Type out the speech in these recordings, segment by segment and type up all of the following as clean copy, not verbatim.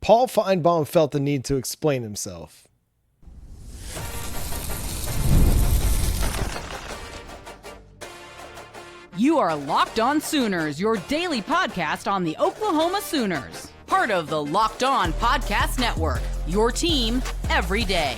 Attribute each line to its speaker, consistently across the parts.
Speaker 1: Paul Finebaum felt the need to explain himself.
Speaker 2: You are Locked On Sooners, your daily podcast on the Oklahoma Sooners. Part of the Locked On Podcast Network, your team every day.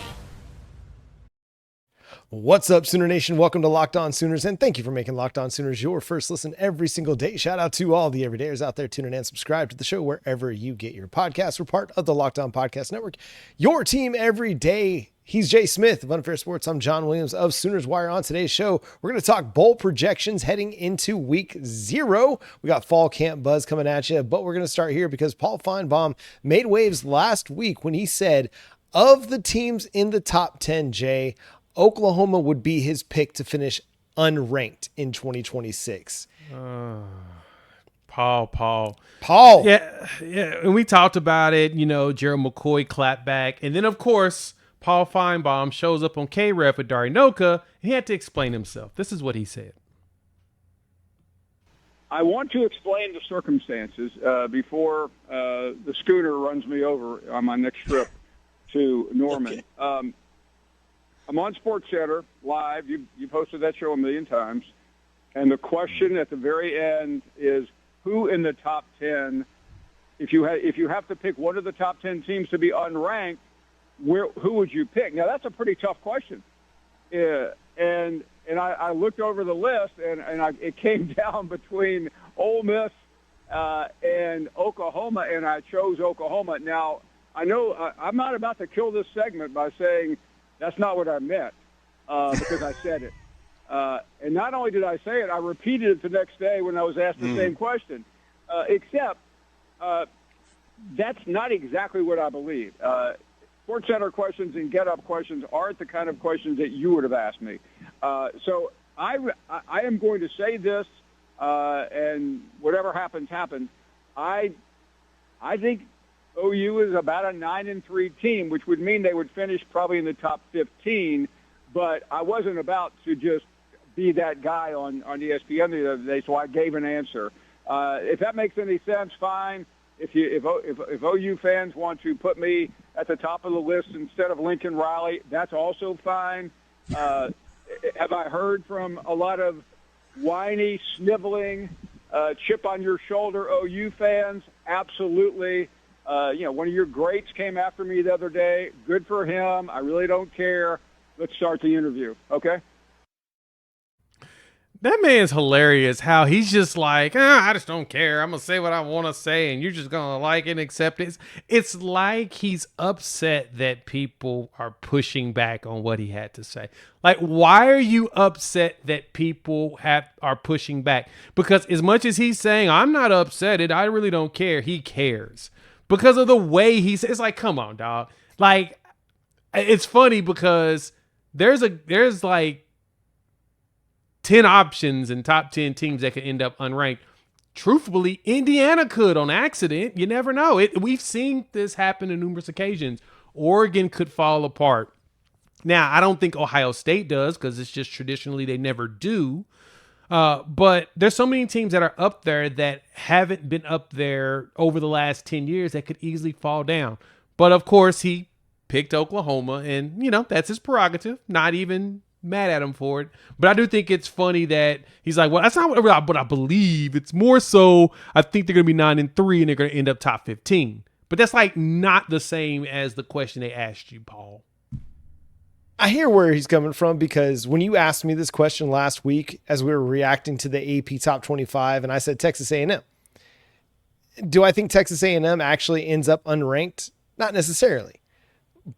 Speaker 1: What's up, Sooner Nation? Welcome to Locked On Sooners, and thank you for making Locked On Sooners your first listen every single day. Shout out to all the everydayers out there tuning in and subscribe to the show wherever you get your podcasts. We're part of the Locked On Podcast Network, your team every day. He's Jay Smith of Unfair Sports. I'm John Williams of Sooners Wire. On today's show, we're going to talk bowl projections heading into week 0. We got fall camp buzz coming at you, but we're going to start here because Paul Finebaum made waves last week when he said, of the teams in the top 10, Jay, Oklahoma would be his pick to finish unranked in 2026.
Speaker 3: Paul. Yeah. And we talked about it, Gerald McCoy clapped back. And then, of course, Paul Finebaum shows up on K-Ref with Darinoka. He had to explain himself. This is what he said.
Speaker 4: I want to explain the circumstances before the schooner runs me over on my next trip to Norman. I'm on SportsCenter live. You posted that show a million times. And the question at the very end is, who in the top 10, if you have to pick one of the top 10 teams to be unranked, who would you pick? Now, that's a pretty tough question. And I looked over the list, and it came down between Ole Miss and Oklahoma, and I chose Oklahoma. Now, I know I'm not about to kill this segment by saying that's not what I meant because I said it. And not only did I say it, I repeated it the next day when I was asked the same question, except that's not exactly what I believe. SportsCenter questions and Get Up questions aren't the kind of questions that you would have asked me. So I am going to say this, and whatever happens, happens. I think OU is about a 9-3 team, which would mean they would finish probably in the top 15. But I wasn't about to just be that guy on ESPN the other day, so I gave an answer. If that makes any sense, fine. If OU fans want to put me at the top of the list instead of Lincoln Riley, that's also fine. Have I heard from a lot of whiny, sniveling, chip on your shoulder OU fans? Absolutely. One of your greats came after me the other day. Good for him. I really don't care. Let's start the interview, okay?
Speaker 3: That man's hilarious how he's just like, I just don't care. I'm going to say what I want to say, and you're just going to like it and accept it. It's like he's upset that people are pushing back on what he had to say. Like, why are you upset that people are pushing back? Because as much as he's saying, I'm not upset, I really don't care, he cares. Because of the way he says, it's like, come on, dog. Like, it's funny because there's like 10 options and top 10 teams that could end up unranked. Truthfully, Indiana could on accident. You never know. We've seen this happen on numerous occasions. Oregon could fall apart. Now, I don't think Ohio State does because it's just traditionally they never do. But there's so many teams that are up there that haven't been up there over the last 10 years that could easily fall down. But, of course, he picked Oklahoma, and, that's his prerogative. Not even mad at him for it. But I do think it's funny that he's like, well, that's not what I believe. It's more so I think they're going to be 9-3 and they're going to end up top 15. But that's like not the same as the question they asked you, Paul.
Speaker 1: I hear where he's coming from because when you asked me this question last week as we were reacting to the AP Top 25, and I said Texas A&M. Do I think Texas A&M actually ends up unranked? Not necessarily.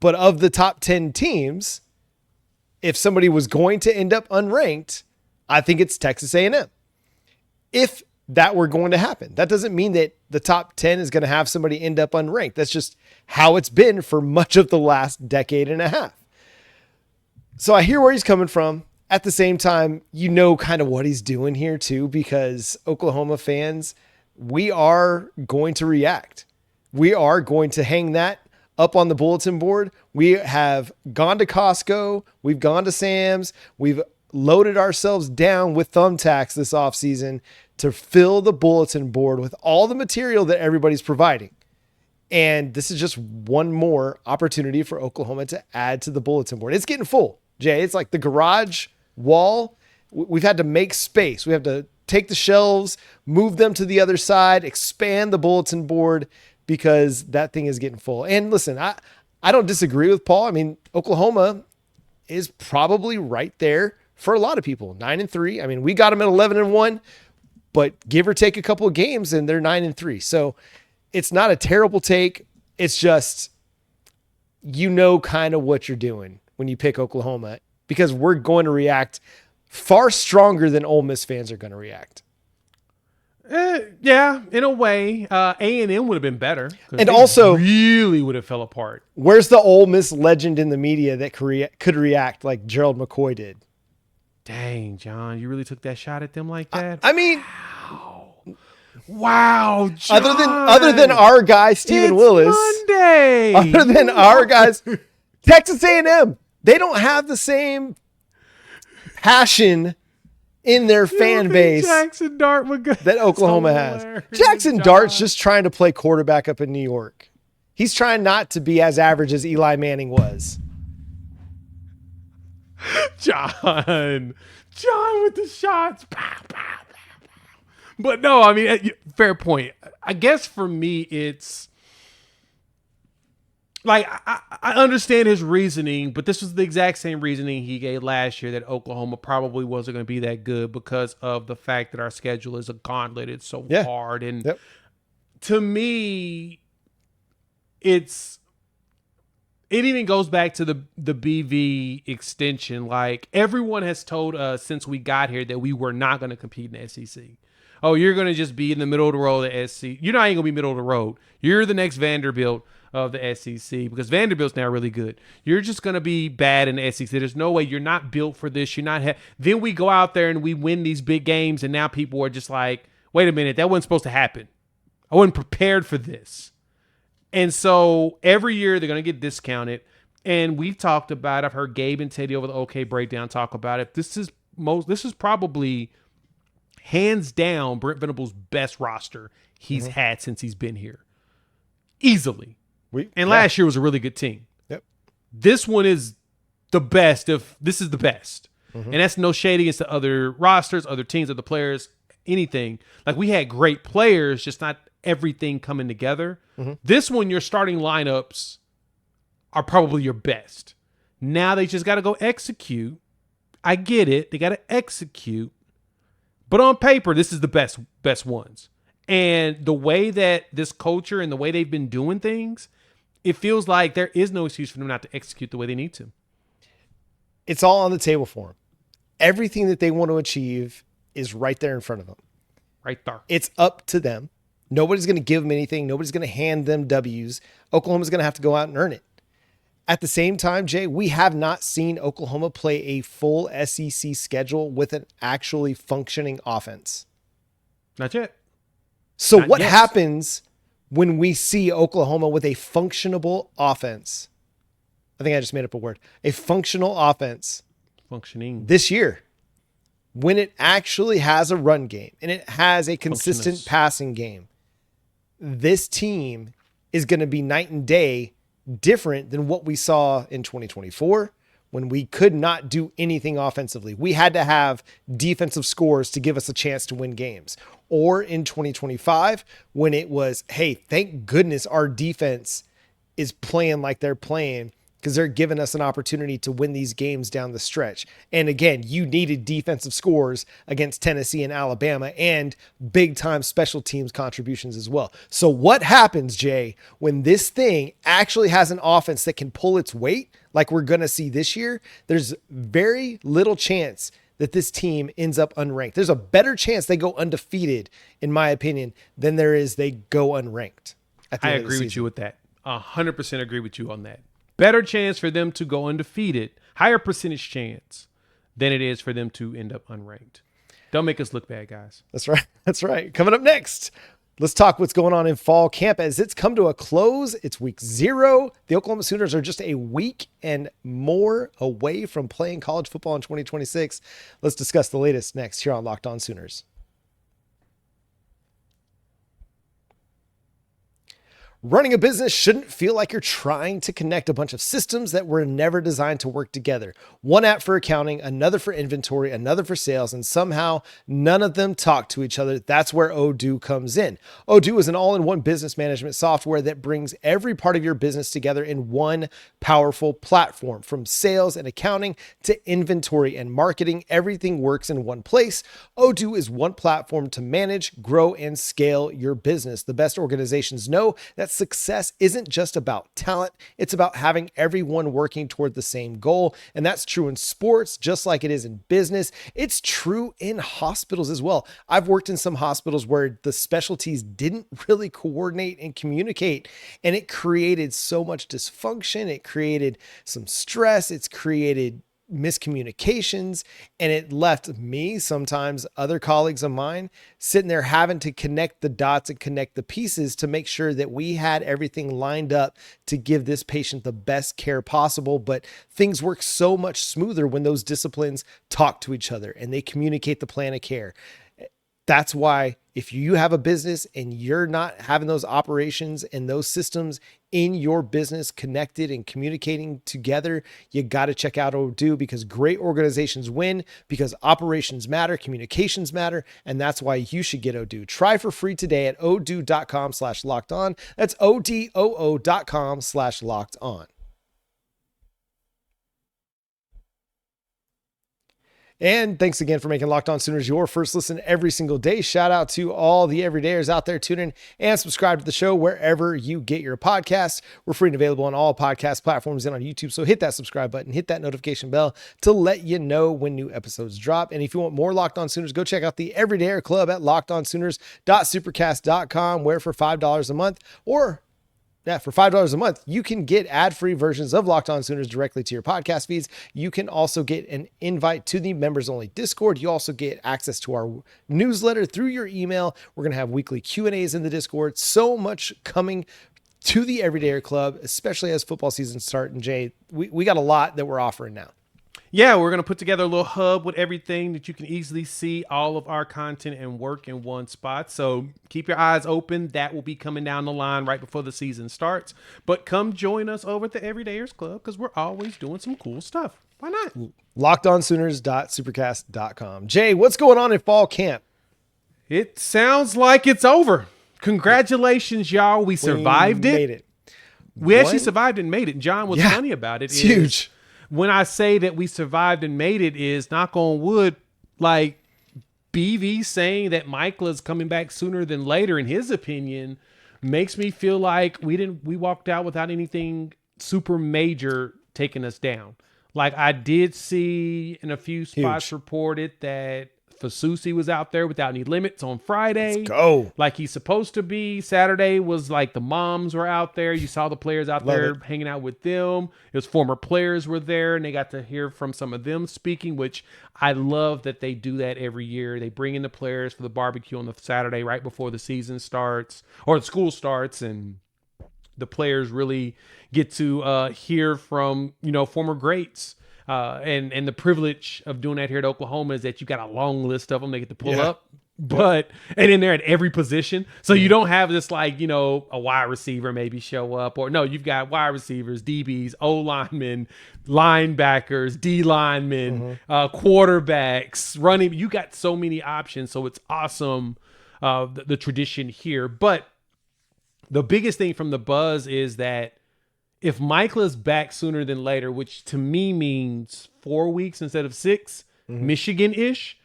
Speaker 1: But of the top 10 teams, if somebody was going to end up unranked, I think it's Texas A&M. If that were going to happen, that doesn't mean that the top 10 is going to have somebody end up unranked. That's just how it's been for much of the last decade and a half. So I hear where he's coming from. At the same time, kind of what he's doing here too, because Oklahoma fans, we are going to react. We are going to hang that up on the bulletin board. We have gone to Costco. We've gone to Sam's. We've loaded ourselves down with thumbtacks this offseason to fill the bulletin board with all the material that everybody's providing. And this is just one more opportunity for Oklahoma to add to the bulletin board. It's getting full, Jay. It's like the garage wall. We've had to make space. We have to take the shelves, move them to the other side, expand the bulletin board because that thing is getting full. And listen, I don't disagree with Paul. I mean, Oklahoma is probably right there for a lot of people. 9-3. I mean, we got them at 11-1, but give or take a couple of games and they're 9-3. So it's not a terrible take. It's just, kind of what you're doing when you pick Oklahoma, because we're going to react far stronger than Ole Miss fans are going to react.
Speaker 3: Yeah, in a way, A&M would have been better.
Speaker 1: And also
Speaker 3: really would have fell apart.
Speaker 1: Where's the Ole Miss legend in the media that could react like Gerald McCoy did?
Speaker 3: Dang, John, you really took that shot at them like that?
Speaker 1: I mean,
Speaker 3: wow, John.
Speaker 1: Other than our guy Stephen Willis,
Speaker 3: Monday.
Speaker 1: Other than our guys, Texas A&M, they don't have the same passion in their fan base
Speaker 3: Jackson Dart would go,
Speaker 1: that Oklahoma has. Jackson Dart's just trying to play quarterback up in New York. He's trying not to be as average as Eli Manning was.
Speaker 3: John with the shots. But no, I mean, fair point. I guess for me, it's like I understand his reasoning, but this was the exact same reasoning he gave last year, that Oklahoma probably wasn't going to be that good because of the fact that our schedule is a gauntlet. It's so hard. And to me, it even goes back to the BV extension. Like, everyone has told us since we got here that we were not going to compete in the SEC. Oh, you're going to just be in the middle of the road of the SEC. You're not even going to be middle of the road. You're the next Vanderbilt of the SEC, because Vanderbilt's now really good. You're just going to be bad in the SEC. There's no way. You're not built for this. You're not. Then we go out there and we win these big games, and now people are just like, wait a minute, that wasn't supposed to happen. I wasn't prepared for this. And so every year they're going to get discounted. And we've talked about, I've heard Gabe and Teddy over the OK Breakdown talk about it. This is probably hands down Brent Venables' best roster he's had since he's been here. Easily. Last year was a really good team.
Speaker 1: Yep.
Speaker 3: This one is the best, if this is the best. And that's no shade against the other rosters, other teams, other players, anything. Like, we had great players, just not everything coming together. This one, your starting lineups are probably your best. Now they just got to go execute. I get it. They got to execute. But on paper, this is the best ones. And the way that this culture and the way they've been doing things, it feels like there is no excuse for them not to execute the way they need to.
Speaker 1: It's all on the table for them. Everything that they want to achieve is right there in front of them.
Speaker 3: Right there.
Speaker 1: It's up to them. Nobody's going to give them anything. Nobody's going to hand them W's. Oklahoma's going to have to go out and earn it. At the same time, Jay, we have not seen Oklahoma play a full SEC schedule with an actually functioning offense.
Speaker 3: Not yet.
Speaker 1: So what happens when we see Oklahoma with a functionable offense? I think I just made up a word. A functional offense.
Speaker 3: Functioning.
Speaker 1: This year. When it actually has a run game and it has a consistent passing game, this team is going to be night and day different than what we saw in 2024 when we could not do anything offensively. We had to have defensive scores to give us a chance to win games. Or in 2025 when it was, hey, thank goodness our defense is playing like they're playing, because they're giving us an opportunity to win these games down the stretch. And again, you needed defensive scores against Tennessee and Alabama and big time special teams contributions as well. So what happens, Jay, when this thing actually has an offense that can pull its weight like we're going to see this year? There's very little chance that this team ends up unranked. There's a better chance they go undefeated, in my opinion, than there is they go unranked.
Speaker 3: I agree with you with that. 100% agree with you on that. Better chance for them to go undefeated, higher percentage chance than it is for them to end up unranked. Don't make us look bad, guys.
Speaker 1: That's right. That's right. Coming up next, let's talk what's going on in fall camp as it's come to a close. It's week 0. The Oklahoma Sooners are just a week and more away from playing college football in 2026. Let's discuss the latest next here on Locked On Sooners. Running a business shouldn't feel like you're trying to connect a bunch of systems that were never designed to work together. One app for accounting, another for inventory, another for sales, and somehow none of them talk to each other. That's where Odoo comes in. Odoo is an all-in-one business management software that brings every part of your business together in one powerful platform. From sales and accounting to inventory and marketing, everything works in one place. Odoo is one platform to manage, grow, and scale your business. The best organizations know that success isn't just about talent. It's about having everyone working toward the same goal. And that's true in sports, just like it is in business. It's true in hospitals as well. I've worked in some hospitals where the specialties didn't really coordinate and communicate, and it created so much dysfunction. It created some stress. It's created miscommunications, and it left me, sometimes other colleagues of mine, sitting there having to connect the dots and connect the pieces to make sure that we had everything lined up to give this patient the best care possible. But things work so much smoother when those disciplines talk to each other and they communicate the plan of care. That's why if you have a business and you're not having those operations and those systems in your business connected and communicating together, you got to check out Odoo, because great organizations win because operations matter, communications matter, and that's why you should get Odoo. Try for free today at odoo.com/locked-on. That's odoo.com/locked-on. And thanks again for making Locked On Sooners your first listen every single day. Shout out to all the everydayers out there tuning in, and subscribe to the show wherever you get your podcasts. We're free and available on all podcast platforms and on YouTube. So hit that subscribe button, hit that notification bell to let you know when new episodes drop. And if you want more Locked On Sooners, go check out the Everydayer Club at lockedonsooners.supercast.com, where for $5 a month for $5 a month, you can get ad-free versions of Locked On Sooners directly to your podcast feeds. You can also get an invite to the members-only Discord. You also get access to our newsletter through your email. We're going to have weekly Q&As in the Discord. So much coming to the Everydayer Club, especially as football season starts. And Jay, we got a lot that we're offering now.
Speaker 3: Yeah, we're going to put together a little hub with everything that you can easily see all of our content and work in one spot. So keep your eyes open. That will be coming down the line right before the season starts. But come join us over at the Everydayers Club, because we're always doing some cool stuff. Why not?
Speaker 1: LockedOnSooners.supercast.com. Jay, what's going on in fall camp?
Speaker 3: It sounds like it's over. Congratulations, y'all. We survived it.
Speaker 1: Made it.
Speaker 3: We actually survived and made it. John, what's funny about it
Speaker 1: is huge.
Speaker 3: When I say that we survived and made it, is, knock on wood, like BV saying that Michael is coming back sooner than later, in his opinion, makes me feel like we walked out without anything super major taking us down. Like, I did see in a few spots reported that Fasusi was out there without any limits on Friday.
Speaker 1: Let's go.
Speaker 3: Like he's supposed to be. Saturday was like the moms were out there. You saw the players out there hanging out with them. His former players were there, and they got to hear from some of them speaking, which I love that they do that every year. They bring in the players for the barbecue on the Saturday right before the season starts or the school starts, and the players really get to hear from, former greats. And the privilege of doing that here at Oklahoma is that you got a long list of them they get to pull up, and then they're at every position. So you don't have this a wide receiver maybe show up, or no, you've got wide receivers, DBs, O linemen, linebackers, D linemen, quarterbacks, running. You got so many options. So it's awesome. The tradition here, but the biggest thing from the buzz is that if Michael is back sooner than later, which to me means 4 weeks instead of 6, Michigan-ish,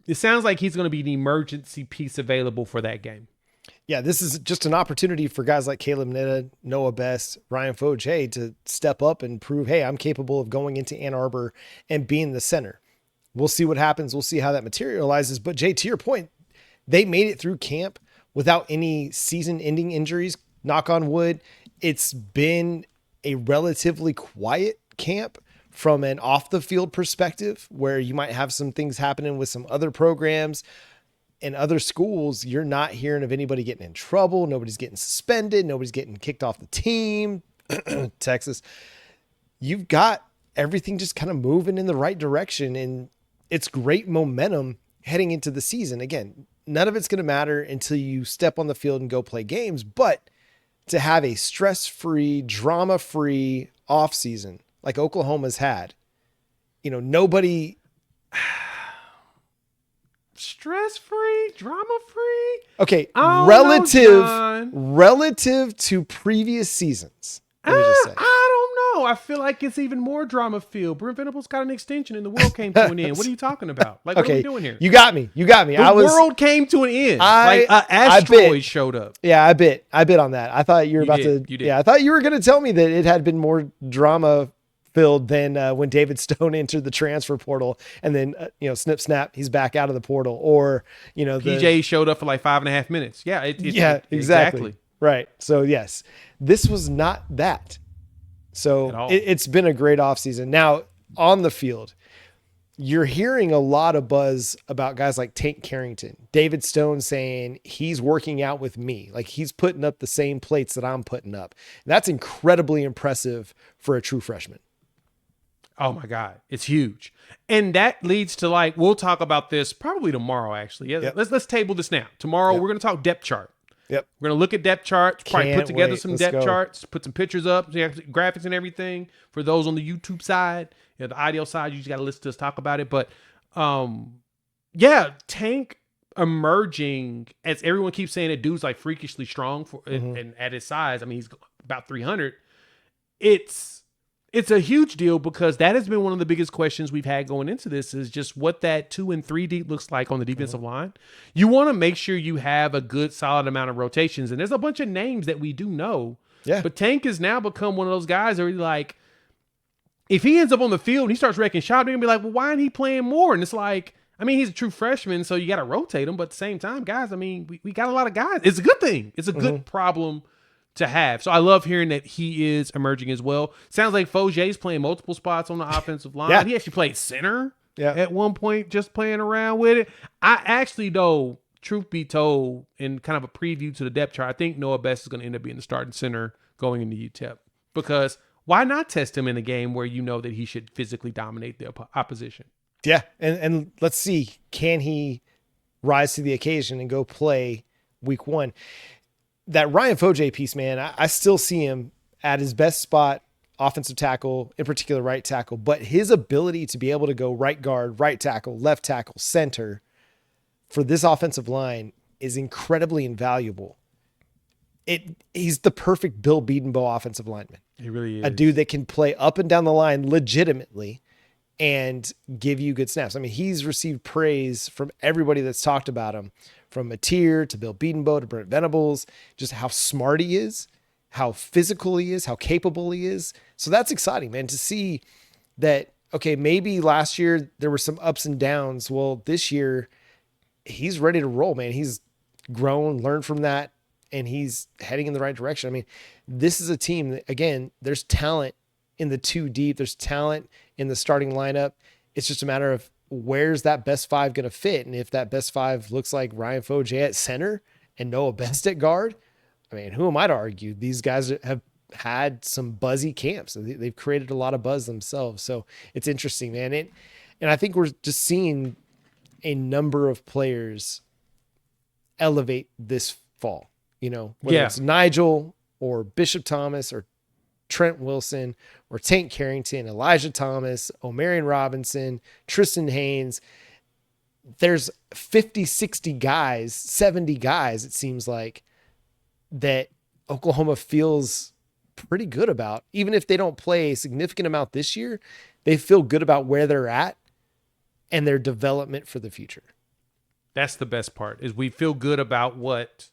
Speaker 3: it sounds like he's going to be the emergency piece available for that game.
Speaker 1: Yeah, this is just an opportunity for guys like Caleb Nitta, Noah Best, Ryan Foge, to step up and prove, hey, I'm capable of going into Ann Arbor and being the center. We'll see what happens. We'll see how that materializes. But Jay, to your point, they made it through camp without any season-ending injuries. Knock on wood. It's been a relatively quiet camp from an off the field perspective, where you might have some things happening with some other programs and other schools. You're not hearing of anybody getting in trouble. Nobody's getting suspended. Nobody's getting kicked off the team. Texas, you've got everything just kind of moving in the right direction, and it's great momentum heading into the season. Again, none of it's going to matter until you step on the field and go play games, but to have a stress-free, drama-free offseason like Oklahoma's had. Nobody
Speaker 3: stress-free, drama-free.
Speaker 1: Okay,
Speaker 3: Relative
Speaker 1: relative to previous seasons. Let me just say.
Speaker 3: I don't know. I feel like it's even more drama-filled. Brent Venables got an extension and the world came to an end. What are you talking about? Like, what are we doing here?
Speaker 1: You got me.
Speaker 3: The world came to an end. Like an asteroid showed up.
Speaker 1: Yeah, I bit on that. I thought you were
Speaker 3: You did.
Speaker 1: Yeah, I thought you were going to tell me that it had been more drama filled than when David Stone entered the transfer portal and then snip snap, he's back out of the portal, or
Speaker 3: PJ showed up for like 5.5 minutes. Yeah,
Speaker 1: exactly. Right. So yes, this was not that. So it's been a great offseason. Now on the field, you're hearing a lot of buzz about guys like Tank Carrington, David Stone saying he's working out with me. Like he's putting up the same plates that I'm putting up. And that's incredibly impressive for a true freshman.
Speaker 3: Oh my God, it's huge. And that leads to we'll talk about this probably tomorrow, actually. Yeah,
Speaker 1: yep.
Speaker 3: Let's table this now. Tomorrow, We're going to talk depth chart.
Speaker 1: Yep.
Speaker 3: We're going to look at depth charts, probably put together some depth charts, put some pictures up, graphics and everything for those on the YouTube side. The audio side, you just got to listen to us talk about it. But Tank emerging, as everyone keeps saying, that dude's like freakishly strong and at his size. I mean, he's about 300. It's a huge deal because that has been one of the biggest questions we've had going into this is just what that 2 and 3 deep looks like on the defensive line. You want to make sure you have a good, solid amount of rotations. And there's a bunch of names that we do know.
Speaker 1: Yeah.
Speaker 3: But Tank has now become one of those guys that are like, if he ends up on the field and he starts wrecking shot, they're going to be like, well, why isn't he playing more? And it's like, I mean, he's a true freshman, so you got to rotate him. But at the same time, guys, I mean, we got a lot of guys. It's a good thing. It's a good problem to have. So I love hearing that he is emerging as well. Sounds like Foger's playing multiple spots on the offensive line. Yeah. He actually played center at one point, just playing around with it. I actually, though, truth be told, in kind of a preview to the depth chart, I think Noah Best is going to end up being the starting center going into UTEP. Because why not test him in a game where you know that he should physically dominate the opposition?
Speaker 1: Yeah, and let's see, can he rise to the occasion and go play week 1? That Ryan Foje piece, man, I still see him at his best spot, offensive tackle, in particular right tackle, but his ability to be able to go right guard, right tackle, left tackle, center for this offensive line is incredibly invaluable. He's the perfect Bill Bedenbaugh offensive lineman.
Speaker 3: He really is.
Speaker 1: A dude that can play up and down the line legitimately and give you good snaps. I mean, he's received praise from everybody that's talked about him, from Mateer to Bill Bedenbaugh to Brent Venables, just how smart he is, how physical he is, how capable he is. So that's exciting, man, to see that, okay, maybe last year there were some ups and downs. Well, this year he's ready to roll, man. He's grown, learned from that, and he's heading in the right direction. I mean, this is a team that, again, there's talent in the 2 deep. There's talent in the starting lineup. It's just a matter of where's that best 5 going to fit. And if that best 5 looks like Ryan Foje at center and Noah Best at guard, I mean, who am I to argue? These guys have had some buzzy camps. They've created a lot of buzz themselves. So it's interesting, man. And I think we're just seeing a number of players elevate this fall, whether it's Nigel or Bishop Thomas or Trent Wilson or Tank Carrington, Elijah Thomas, Omarion Robinson, Tristan Haynes. There's 50, 60 guys, 70 guys, it seems like, that Oklahoma feels pretty good about. Even if they don't play a significant amount this year, they feel good about where they're at and their development for the future.
Speaker 3: That's the best part, is we feel good about what's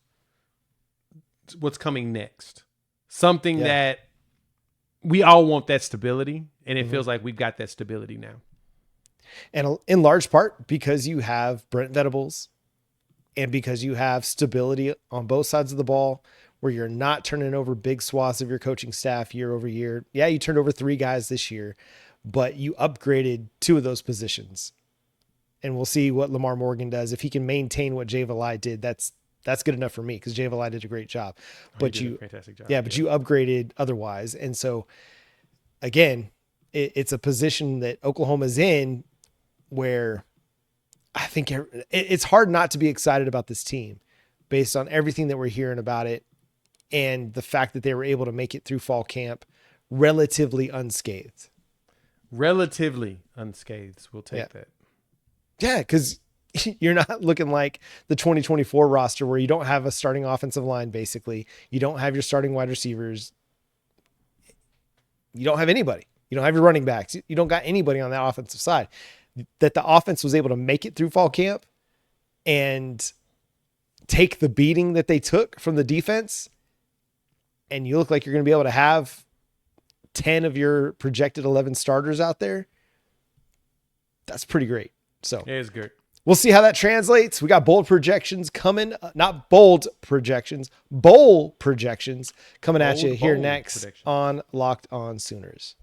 Speaker 3: coming next. Something that we all want, that stability, and it feels like we've got that stability now.
Speaker 1: And in large part because you have Brent Venables and because you have stability on both sides of the ball, where you're not turning over big swaths of your coaching staff year over year. Yeah, you turned over 3 guys this year, but you upgraded 2 of those positions. And we'll see what Lamar Morgan does. If he can maintain what Jay Valai did, that's good enough for me, because Jay Valai did a great job. But
Speaker 3: he did a fantastic job.
Speaker 1: Yeah, but you upgraded otherwise. And so, again, it's a position that Oklahoma's in where I think it's hard not to be excited about this team based on everything that we're hearing about it and the fact that they were able to make it through fall camp relatively unscathed.
Speaker 3: Relatively unscathed. We'll take that.
Speaker 1: Yeah, because you're not looking like the 2024 roster where you don't have a starting offensive line, basically. You don't have your starting wide receivers. You don't have anybody. You don't have your running backs. You don't got anybody on that offensive side. That the offense was able to make it through fall camp and take the beating that they took from the defense, and you look like you're going to be able to have 10 of your projected 11 starters out there. That's pretty great. So
Speaker 3: it is good.
Speaker 1: We'll see how that translates. We got bold projections coming, not bold projections, bowl projections coming at you here next on Locked On Sooners.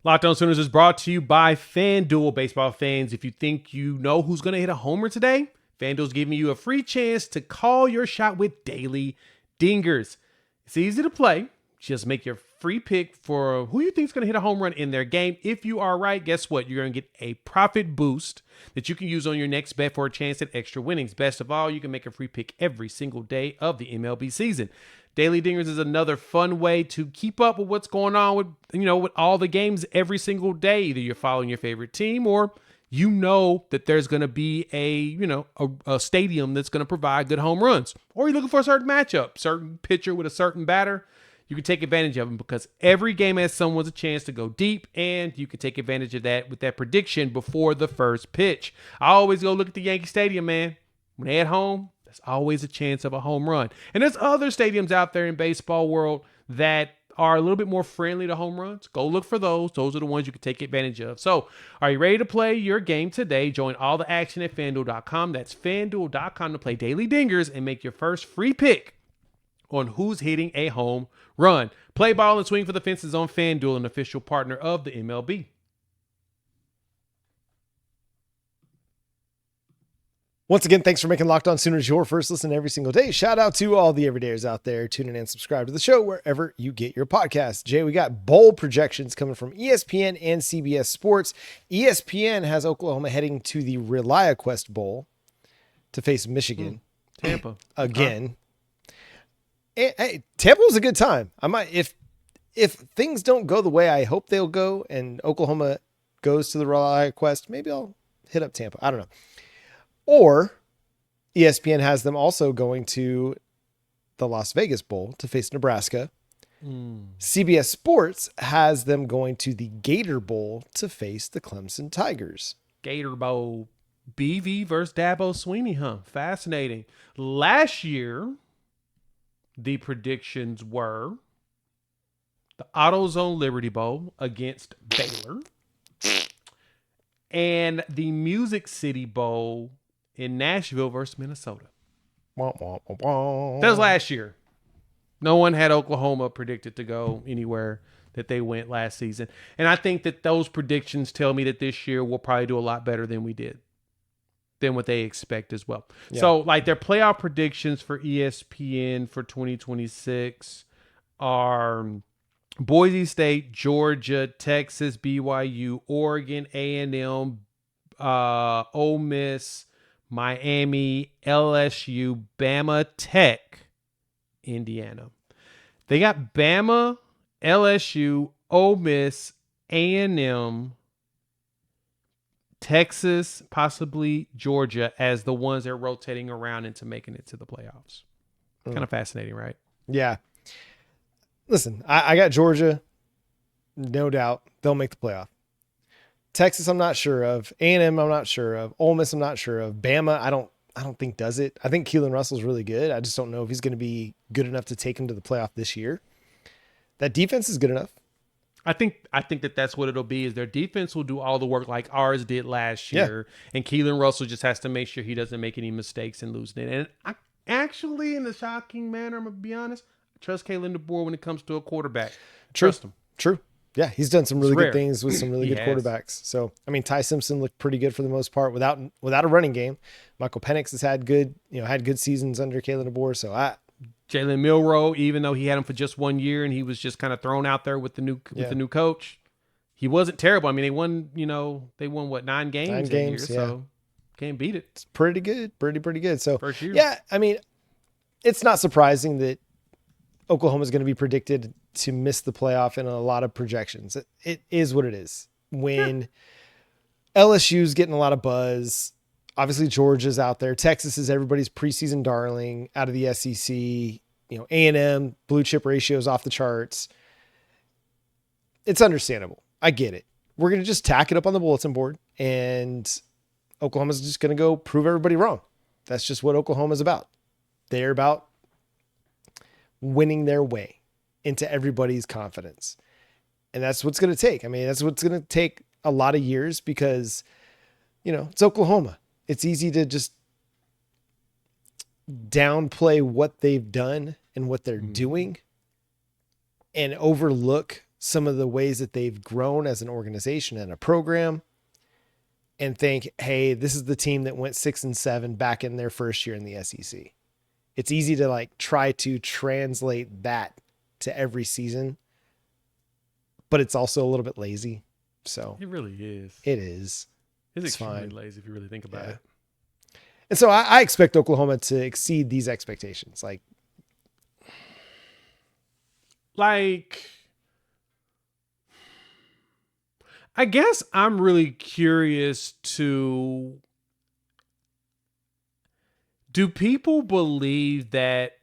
Speaker 3: Locked On Sooners is brought to you by FanDuel. Baseball fans, if you think you know who's going to hit a homer today, FanDuel's giving you a free chance to call your shot with daily dingers. It's easy to play. Just make your free pick for who you think is going to hit a home run in their game. If you are right, guess what? You're going to get a profit boost that you can use on your next bet for a chance at extra winnings. Best of all, you can make a free pick every single day of the MLB season. Daily Dingers is another fun way to keep up with what's going on with all the games every single day. Either you're following your favorite team or you know that there's going to be a stadium that's going to provide good home runs, or you're looking for a certain matchup, certain pitcher with a certain batter. You can take advantage of them because every game has someone's a chance to go deep, and you can take advantage of that with that prediction before the first pitch. I always go look at the Yankee Stadium, man. When they're at home, there's always a chance of a home run. And there's other stadiums out there in baseball world that are a little bit more friendly to home runs. Go look for those. Those are the ones you can take advantage of. So, are you ready to play your game today? Join all the action at FanDuel.com. That's FanDuel.com to play Daily Dingers and make your first free pick on who's hitting a home run. Play ball and swing for the fences on FanDuel, an official partner of the MLB.
Speaker 1: Once again, thanks for making Locked On Sooners your first listen every single day. Shout out to all the everydayers out there. Tune in and subscribe to the show wherever you get your podcasts. Jay, we got bowl projections coming from ESPN and CBS Sports. ESPN has Oklahoma heading to the ReliaQuest Bowl to face Michigan.
Speaker 3: Tampa.
Speaker 1: Again. Hey, Tampa was a good time. I might, if things don't go the way I hope they'll go and Oklahoma goes to the ReliaQuest, maybe I'll hit up Tampa. I don't know. Or ESPN has them also going to the Las Vegas Bowl to face Nebraska. CBS Sports has them going to the Gator Bowl to face the Clemson Tigers.
Speaker 3: Gator Bowl. BV versus Dabo Swinney, huh? Fascinating. Last year, the predictions were the AutoZone Liberty Bowl against Baylor and the Music City Bowl in Nashville versus Minnesota. That was last year. No one had Oklahoma predicted to go anywhere that they went last season. And I think that those predictions tell me that this year we'll probably do a lot better than we did, than what they expect as well. Yeah. So, like, their playoff predictions for ESPN for 2026 are Boise State, Georgia, Texas, BYU, Oregon, A&M, Ole Miss, Miami, LSU, Bama, Tech, Indiana. They got Bama, LSU, Ole Miss, A&M, Texas, possibly Georgia as the ones that are rotating around into making it to the playoffs. Kind of fascinating, right?
Speaker 1: Yeah. Listen, I got Georgia. No doubt they'll make the playoff. Texas, I'm not sure of. A&M, I'm not sure of. Ole Miss, I'm not sure of. Bama, I don't think does it. I think Keelan Russell's really good. I just don't know if he's going to be good enough to take him to the playoff this year. That defense is good enough.
Speaker 3: I think that's what it'll be, is their defense will do all the work like ours did last year. Yeah. And Keelan Russell just has to make sure he doesn't make any mistakes in losing it. And I actually, in a shocking manner, I'm going to be honest, I trust Kalen DeBoer when it comes to a quarterback. Trust him.
Speaker 1: True. Yeah, he's done some really good things with some really good quarterbacks. So, I mean, Ty Simpson looked pretty good for the most part without a running game. Michael Penix has had good seasons under Kalen DeBoer. So
Speaker 3: Jalen Milroe, even though he had him for just 1 year and he was just kind of thrown out there with the new coach, he wasn't terrible. I mean, they won what, 9 games?
Speaker 1: 9 games,
Speaker 3: year, so Can't beat it.
Speaker 1: It's pretty good. Pretty good. So,
Speaker 3: First year.
Speaker 1: yeah, I mean, it's not surprising that Oklahoma is going to be predicted to miss the playoff in a lot of projections. It is what it is. When LSU's getting a lot of buzz, obviously Georgia's out there. Texas is everybody's preseason darling out of the SEC. A&M blue chip ratios off the charts. It's understandable. I get it. We're going to just tack it up on the bulletin board, and Oklahoma's just going to go prove everybody wrong. That's just what Oklahoma's about. They're about winning their way into everybody's confidence. And that's what's going to take. I mean, that's what's going to take a lot of years because, it's Oklahoma. It's easy to just downplay what they've done and what they're doing and overlook some of the ways that they've grown as an organization and a program and think, hey, this is the team that went 6-7 back in their first year in the SEC. It's easy to try to translate that to every season, but it's also a little bit lazy. So
Speaker 3: it really is.
Speaker 1: It is.
Speaker 3: It's
Speaker 1: extremely
Speaker 3: fine. Lazy if you really think about it.
Speaker 1: And so I expect Oklahoma to exceed these expectations.
Speaker 3: I guess I'm really curious do people believe that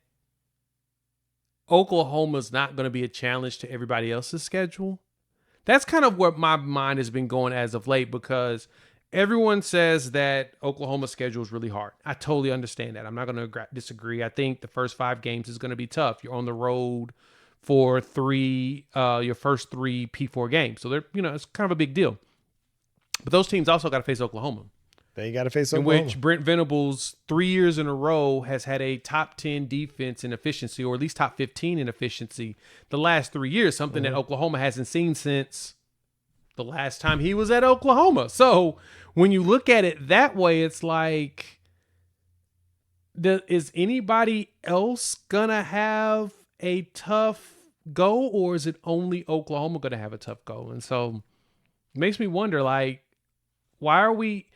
Speaker 3: Oklahoma's not going to be a challenge to everybody else's schedule? That's kind of what my mind has been going as of late, because everyone says that Oklahoma's schedule is really hard. I totally understand that. I'm not going to disagree. I think the first 5 games is going to be tough. You're on the road for your first 3 P4 games. So it's kind of a big deal. But those teams also got to face Oklahoma.
Speaker 1: They got to face Oklahoma.
Speaker 3: In which Brent Venables 3 years in a row has had a top 10 defense in efficiency, or at least top 15 in efficiency the last 3 years, something that Oklahoma hasn't seen since the last time he was at Oklahoma. So when you look at it that way, it's like, is anybody else going to have a tough go, or is it only Oklahoma going to have a tough go? And so it makes me wonder, why are we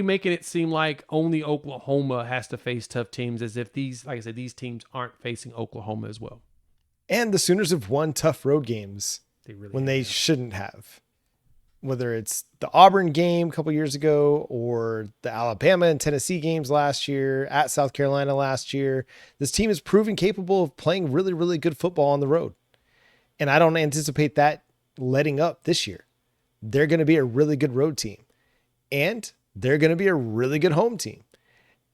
Speaker 3: making it seem like only Oklahoma has to face tough teams, as if these teams aren't facing Oklahoma as well?
Speaker 1: And the Sooners have won tough road games when they
Speaker 3: have.
Speaker 1: shouldn't have. Whether it's the Auburn game a couple years ago or the Alabama and Tennessee games last year, at South Carolina last year, this team is proven capable of playing really, really good football on the road. And I don't anticipate that letting up this year. They're going to be a really good road team, and they're going to be a really good home team.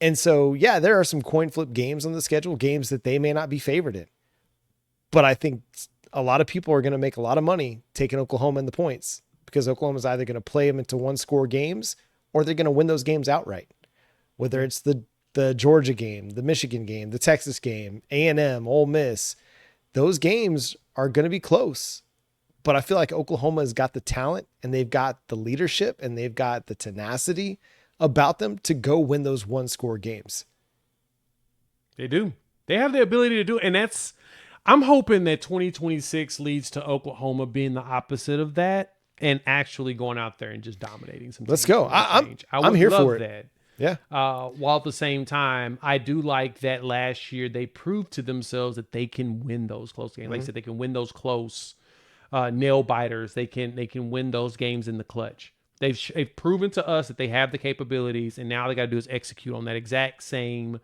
Speaker 1: And so, yeah, there are some coin flip games on the schedule, games that they may not be favored in. But I think a lot of people are going to make a lot of money taking Oklahoma in the points, because Oklahoma's either going to play them into 1-score games, or they're going to win those games outright. Whether it's the Georgia game, the Michigan game, the Texas game, A&M, Ole Miss, those games are going to be close. But I feel like Oklahoma has got the talent, and they've got the leadership, and they've got the tenacity about them to go win those 1-score games.
Speaker 3: They do. They have the ability to do it. And I'm hoping that 2026 leads to Oklahoma being the opposite of that, and actually going out there and just dominating some teams.
Speaker 1: Let's go. I'm here for it.
Speaker 3: That.
Speaker 1: Yeah.
Speaker 3: While at the same time, I do like that last year they proved to themselves that they can win those close games. Like I said, they can win those close nail biters. They can win those games in the clutch. They've proven to us that they have the capabilities, and now they got to do is execute on that exact same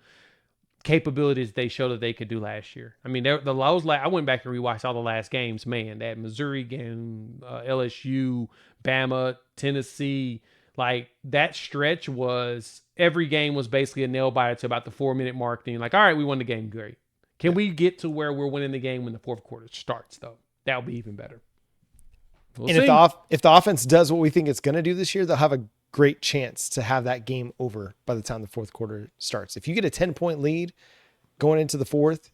Speaker 3: capabilities they showed that they could do last year. I mean, I went back and rewatched all the last games. Man, that Missouri game, LSU, Bama, Tennessee, that stretch was, every game was basically a nail biter to about the 4-minute mark. Then all right, we won the game. Great. Can we get to where we're winning the game when the fourth quarter starts, though? That would be even better. We'll see.
Speaker 1: If the offense does what we think it's going to do this year, they'll have a great chance to have that game over by the time the fourth quarter starts. If you get a 10-point lead going into the fourth,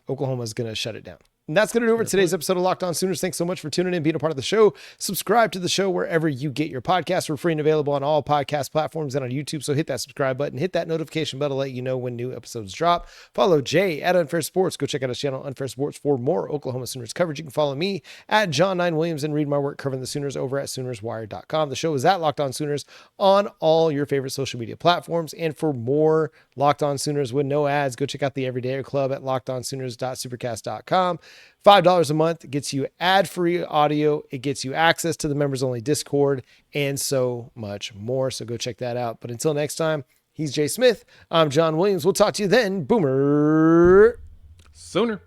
Speaker 1: Oklahoma's going to shut it down. And that's going to do it for today's episode of Locked On Sooners. Thanks so much for tuning in, being a part of the show. Subscribe to the show wherever you get your podcasts. We're free and available on all podcast platforms and on YouTube. So hit that subscribe button, hit that notification bell to let you know when new episodes drop. Follow Jay at Unfair Sports. Go check out his channel, Unfair Sports, for more Oklahoma Sooners coverage. You can follow me at John9Williams and read my work covering the Sooners over at SoonersWire.com. The show is at Locked On Sooners on all your favorite social media platforms. And for more Locked On Sooners with no ads, go check out the Everydayer Club at lockedonsooners.supercast.com. $5 a month gets you ad-free audio. It gets you access to the members-only Discord and so much more. So go check that out. But until next time, he's Jay Smith. I'm John Williams. We'll talk to you then. Boomer
Speaker 3: Sooner.